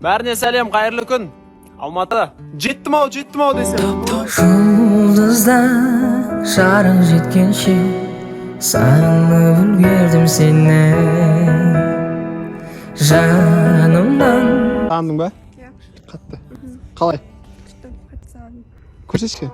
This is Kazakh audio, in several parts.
Бәріне сәлем, қайырлы күн. Алматы. Жеттім ау десем. Жұлдызда жарық жеткенше сағынып үлгердім сені жанымнан. Таныдың ба? Иә. Қатты. Қалай? Қатты сағындым. Көрсетші.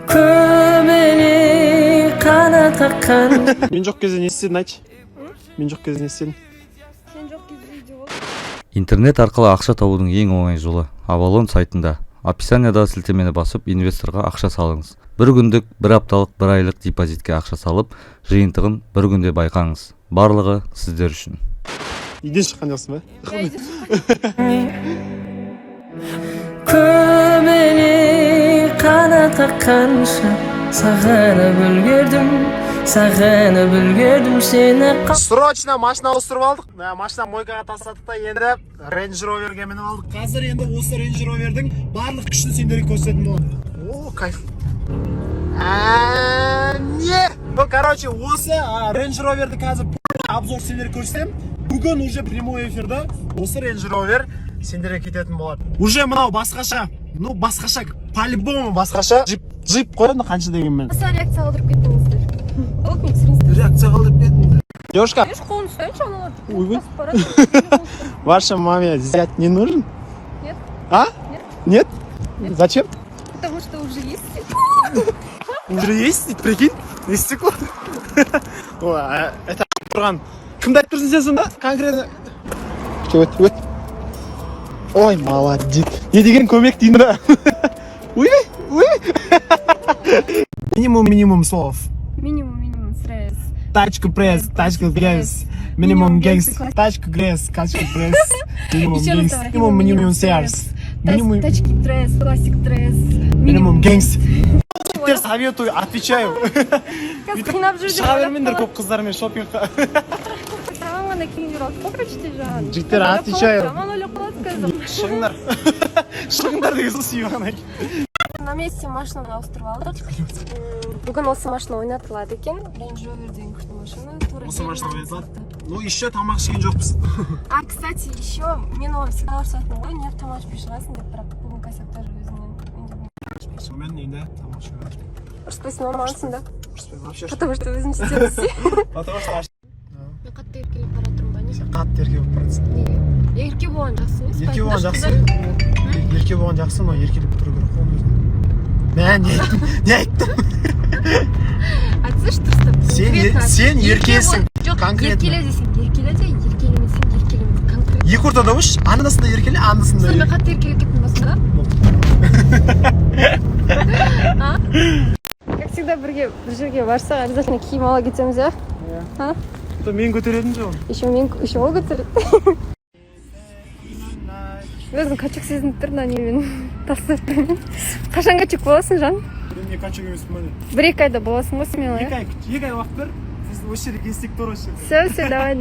Көмеле қанат қаққан. Мен жоқ кезде не істедің айтшы? Мен жоқ кезде не істедің? Сен жоқ кезде үйде бол. Интернет арқылы ақша табудың ең оңай жолы Авалон сайтында. Описаниядағы сілтемені басып, инвесторға ақша салыңыз. Бір күндік, бір апталық, бір айлық депозитке ақша салып, жиынтығын бір күнде байқаңыз. Барлығы сіздер үшін. Үйден шыққан жоқсың ба? Көмеле қанат қаққанша сағынып үлгердім сені. Срочно машина ауыстырып алдық. Машина мойкаға тастадық та енді Range Rover'ге мініп алдық. Қазір енді осы Range Rover'дің барлық күшін сендерге көрсететін болады. О, кайф. Не? Короче, осы Range Rover'ді қазір обзор сендерге көрсетем. Бүгін уже прямой эфирде осы Range Rover сендерге кететін болады. Уже мынау басқаша. Ну, басқаша, по-любому басқаша. Джип қой, қанша дегенмен. Аса реакция қалдырып кеттіңіздер. Алып мексіріңіздер. Реакция қалдырып кеттіңіздер. Девушка. Еш қолын ұстайыншы, аналар. Ойбай. Басып барады. Ваша маме зять не нужен? Нет. А? Нет. Нет? Зачем? Потому что уже есть. Уже есть, прикинь? Не стекло. Это тұрған. Кімді айтып тұрсың сен сонда? Конкретно. Өт. Ой, молодец. Не деген көмек дейін да. Ой. Минимум слов. Минимум стресс. Тачка пресс, тачка гресс. Минимум гейс, тачка гресс, тачка пресс. Минимум серс. Тачки тресс, пластик тресс. Минимум гейс. Я советую, отвечаю. Қинап жүр деп Шыға бермеңдер көп қыздармен шопингқа. саған ғана кейін жүріп покрочте жаған. Жігіттер, отвечаю. Жаман ойлап қалады қазір. Шығыңдар деген соң сүйған ай. На месте машинаны ауыстырып алдық. Бүгін осы машина ойнатылады екен. Range Rover деген күшті машина. Осы машина ойнатылады? Ну, еще тамақ ішкен жоқпыз. А, кстати, еще мен оған всегда ұрсатынмын ғой, неғып тамақ ішпей шығасың деп, бірақ бүгін косяк даже өзіңнен. Сонымен енді тамақ ішкен. Ұрыспайсың ба мағансың да? Ұрыспаймын, вообще. Потому что өзім істедісі. Потому что Мен қатты еркелеп бара тұрмын ба, не? қатты ерке болып баратсың. Неге? Ерке болған жақсы емес? Ерке болған жақсы. Ерке болған жақсы, но еркелеп тұру керек қой өзің. Не айттым? Айтсайшы дұрыстап. Сен еркесің. Жоқ, еркеле десең, еркеле де, еркелемесең, еркелемес. Конкретно. Екі ортада болшы, андасында еркеле, андасында Сонымен қатты еркелеп кеттің басында? Как всегда бір жерге барсақ, обязательно киім ала кетеміз, иә? Иә. Мен көтеретін жоғын. Еще ол көтереді. Өзің қачық сезініп тұр да немен тастап тұрмын. Қашан қачық боласың, жан? Мен қачық емеспін әлі. Бір-екі айда боласың ғой смело, иә? Екі ай уақыт бер. Сіз осы жерге келсек тұр осы жерде. Все, давай.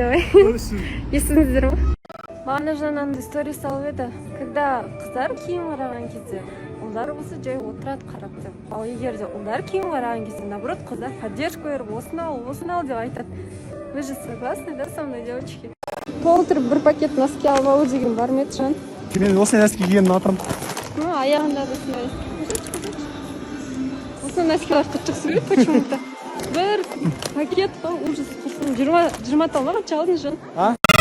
Естіңіздер ма? Маған жаңа мынандай сторис салып еді. Когда қыздар киім қараған кезде, ұлдар болса жай отырады қарап деп. Ал егер де ұлдар киім қараған кезде, наоборот, қыздар поддержку беріп, осыны ал деп айтады. Вы же согласны, да, со мной, девочки? Толтырып бір пакет носки алып алу деген бар ма еді, жан? Мен осындай носки кигенін атырым. Ну, аяғында да сондай. Осы носкилар қытшық сөйлейді почему-то. Бір пакет па, ужас. 20 талма қанша алдың, жан?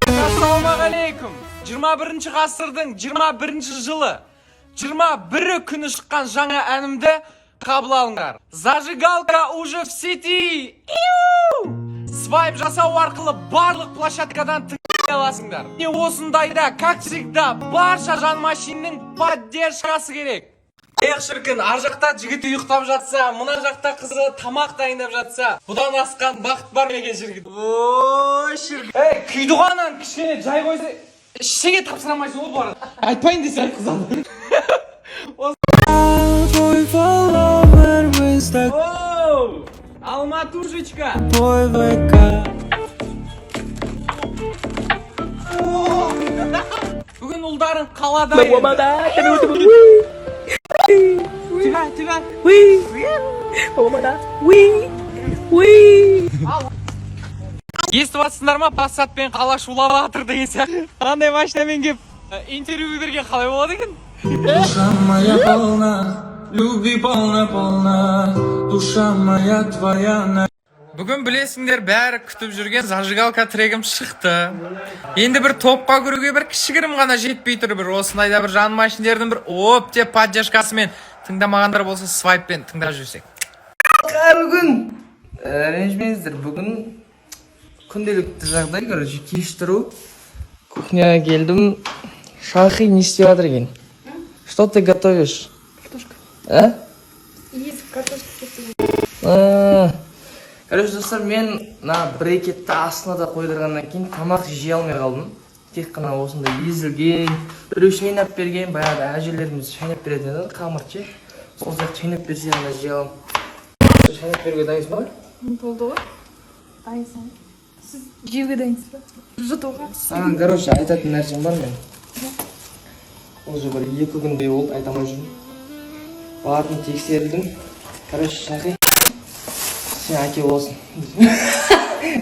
Ассалаумағалейкум. 21 ғасырдың 21 жылы 21 күні шыққан жаңа әнімді қабыл алыңдар. Зажигалка уже в сети. Свайп жасау арқылы барлық площадкадан тыңдай аласыңдар. Не осындайда, как всегда, барша жан машинның поддержкасы керек. Ех шіркін, ар жақта жігіті ұйықтап жатса, мына жақта қызы тамақ дайындап жатса, бұдан асқан бақыт бар мекен шіркін. Ой шіркін. Күйдіғаннан кішкене жай қойса, ішеге тапсырамайсың ол бар. Айтпайын десе айт қызады. Алматушечка. Бүгін ұлдарың қалада еді. естіп жатсыңдар ма, пассатпен қала шулап жатыр деген сияқты. Қандай машинамен келіп интервью берген қалай болады екен? Душа моя полна, любви полна, душа моя твоя. Бүгін білесіңдер, бәрі күтіп жүрген зажигалка трегім шықты. Енді бір топқа кіруге бір кішігірім ғана жетпей тұр, бір осындайда бір жаным ашындердің бір оп деп поддержкасымен тыңдамағандар болса свайппен тыңдап жүрсек. Қайырлы күн. Ренжімеңіздер, бүгін күнделікті жағдай, короче, кеш тұру. Кухняға келдім. Шахи не істеп жатыр екен? Что ты готовишь? Картошка. А? Есть картошка кетті. Короче, достар, мен брекетті астына да қойдырғаннан кейін тамақ жей алмай қалдым. Тек қана осындай езілген, біреу шайнап берген, баяғыда әжелеріміз шайнап береді еді, қамырче. Сол сияқты шайнап берсе ғана жей аламын. Шайнап беруге дайынсыз ба? Болды ғой. Дайынсың. Сіз жеуге дайынсыз ба? Жұтуға. Короче, айтатын нәрсем бар мен. Уже бір 2 күндей болды, айта алмай жүрмін. Бардым, тексерілдім. Короче, Шахи, сен әке болсын.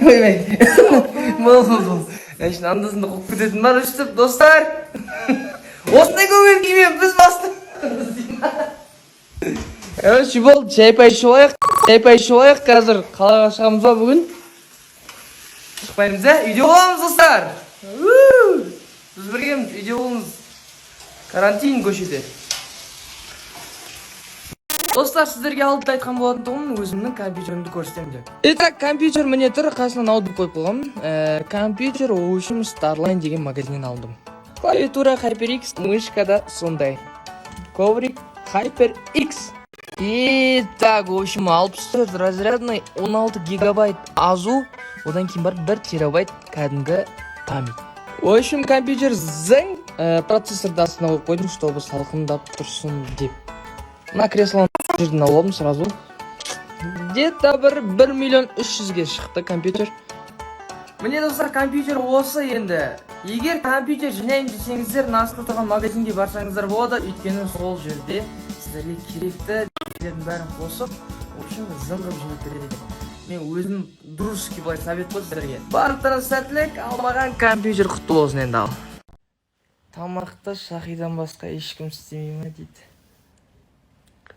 Ойбай. Бол. Әшін андасында қоқып кететін бар өстіп, достар. Осындай көңіл күймен біз басты. Короче, болды, шай-пай ішіп алайық. Қазір қалаға шығамыз ба бүгін? Шықпаймыз, үйде боламыз, достар. Біз біргеміз, үйде болыңыз. Карантин көшеде. Достар, сіздерге алдыда айтқан болатын тұғым, өзімнің компьютерімді көрсетемін деп. Итак, компьютер міне тұр, қасына ноутбук қойып қойғам. Компьютер үшін Starline деген магазиннен алдым. Клавиатура HyperX, мышка да сондай. Коврик HyperX. Итак, в общем, 64 разрядный, 16 гигабайт азу, одан кейін бар 1 терабайт кәдімгі память. В общем, компьютер зың, процессорды астына қойып қойдым, чтобы салқындап тұрсын деп. Мына креслоны жерден алып сразу. Где-то бір 1 миллион 300-ге шықты компьютер. Міне достар, компьютер осы енді. Егер компьютер жинайын десеңіздер, астында тұрған магазинге барсаңыздар болады, өйткені сол жерде сіздерге керекті бәрін қосып, в общем, зыңғып жинап береді екен. Мен өзім дружеский былай совет қой сіздерге. Барлықтарыңыз сәттілік, алмаған компьютер құтты болсын енді ал. Тамақты Шахидан басқа ешкім істемей ме дейді.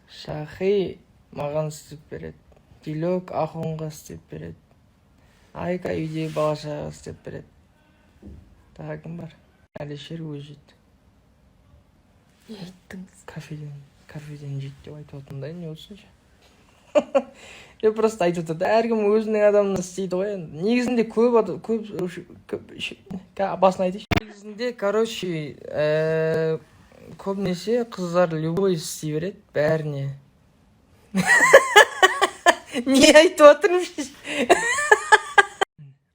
Шахи маған істеп береді. Дилек Ахонға істеп береді. Айка үйдегі бала-шағаға істеп береді. Тағы кім бар? Әлішер өзі жейді. Еттіңіз. Кафеден жейді деп айтып отындай, не отсыншы? Я просто айтып отыр. Әркім өзінің адамын істейді ғой. Негізінде басын айтайшы. Негізінде, короче, көбінесе қыздар любой істей береді, бәріне. Не айтып отырмын?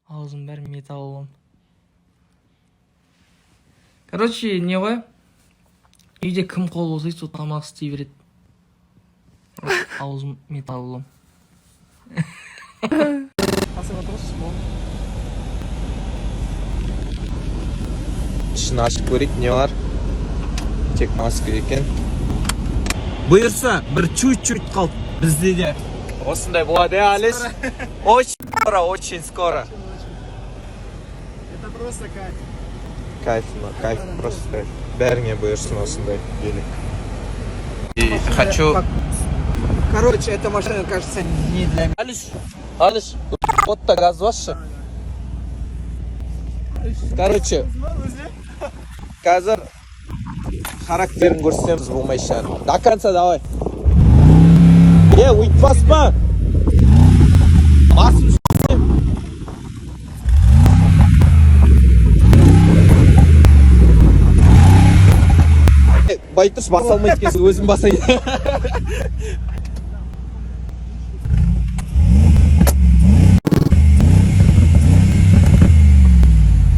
Аузым бәрі металлым. Короче, не ғой? Үйде кім қол болса, сол тамақ істей береді. Аузым металлым. Ішін ашып көрейік, не бар? Тек маска екен. Бұйырса, бір чуть-чуть қалып бізде де. Осындай болады, Алиш? Очень скоро. Это просто кайф. Кайф, просто кайф. Бәріңе бұйырсын осындай елік. И хочу... Короче, эта машина, кажется, не для меня. Алиш, вот-то газ ваша. Короче, қазір характерін көрсетеміз бұл машинаның. До конца давай. Өйтіп баспа. Басым үстіне. Байтұрш баса алмайды кесін, өзім басайын.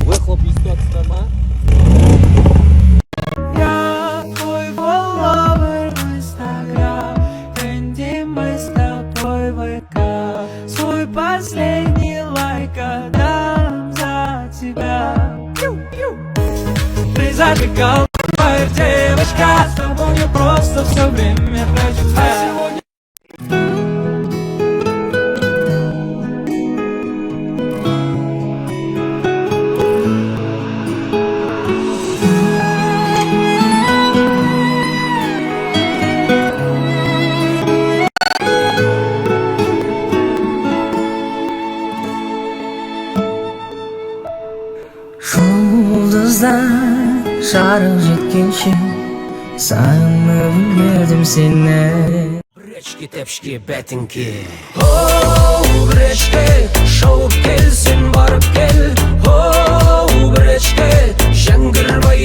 Выхлоп естіп атсыздар ма? Последний лайк отдам за тебя. Ты зажигал, моя девочка, с тобой я просто все время проживаю. жұлдыздан жарық жеткенше сағынып үлгердім сені. Бречки, тепшки, бәтіңке. Оу, бречке, шауып келсін барып кел. Оу, бречке, жаңғырбай